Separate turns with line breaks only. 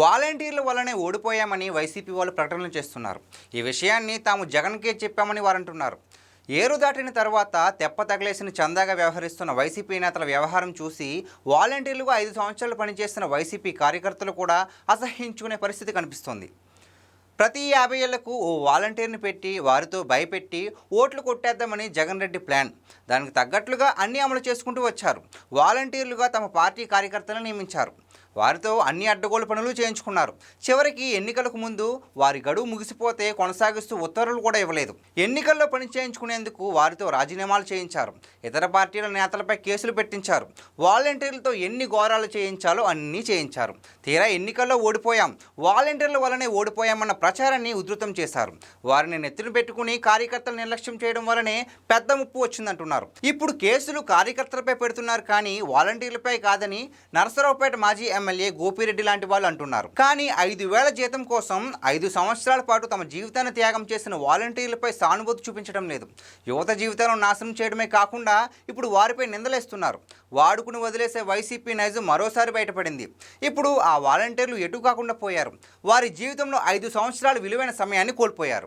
వాలంటీర్ల వల్లనే ఓడిపోయామని వైసీపీ వాళ్ళు ప్రకటనలు చేస్తున్నారు. ఈ విషయాన్ని తాము జగన్కే చెప్పామని వారంటున్నారు. ఏరు దాటిన తర్వాత తెప్ప తగిలేసిన చందాగా వ్యవహరిస్తున్న వైసీపీ నేతల వ్యవహారం చూసి వాలంటీర్లుగా 5 సంవత్సరాలు పనిచేస్తున్న వైసీపీ కార్యకర్తలు కూడా అసహ్యించుకునే పరిస్థితి కనిపిస్తోంది. ప్రతి 50 ఏళ్లకు ఓ వాలంటీర్ని పెట్టి వారితో భయపెట్టి ఓట్లు కొట్టేద్దామని జగన్ రెడ్డి ప్లాన్. దానికి తగ్గట్లుగా అన్ని అమలు చేసుకుంటూ వచ్చారు. వాలంటీర్లుగా తమ పార్టీ కార్యకర్తలను నియమించారు. వారితో అన్ని అడ్డగోలు పనులు చేయించుకున్నారు. చివరికి ఎన్నికలకు ముందు వారి గడువు ముగిసిపోతే కొనసాగిస్తూ ఉత్తర్వులు కూడా ఇవ్వలేదు. ఎన్నికల్లో పని చేయించుకునేందుకు వారితో రాజీనామాలు చేయించారు. ఇతర పార్టీల నేతలపై కేసులు పెట్టించారు. వాలంటీర్లతో ఎన్ని ఘోరాలు చేయించాలో అన్నీ చేయించారు. తీరా ఎన్నికల్లో ఓడిపోయాం, వాలంటీర్ల వల్లనే ఓడిపోయామన్న ప్రచారాన్ని ఉధృతం చేశారు. వారిని నెత్తిన పెట్టుకుని కార్యకర్తలు నిర్లక్ష్యం చేయడం వల్లనే పెద్ద ముప్పు వచ్చిందంటున్నారు. ఇప్పుడు కేసులు కార్యకర్తలపై పెడుతున్నారు కానీ వాలంటీర్లపై కాదని నరసరావుపేట మాజీ ఎమ్మెల్యే గోపిరెడ్డి లాంటి వాళ్ళు అంటున్నారు. కానీ 5,000 జీతం కోసం 5 సంవత్సరాల పాటు తమ జీవితాన్ని త్యాగం చేసిన వాలంటీర్లపై సానుభూతి చూపించడం లేదు. యువత జీవితాలను నాశనం చేయడమే కాకుండా ఇప్పుడు వారిపై నిందలేస్తున్నారు. వాడుకుని వదిలేసే వైసీపీ నైజం మరోసారి బయటపడింది. ఇప్పుడు ఆ వాలంటీర్లు ఎటు కాకుండా పోయారు. వారి జీవితంలో 5 సంవత్సరాలు విలువైన సమయాన్ని కోల్పోయారు.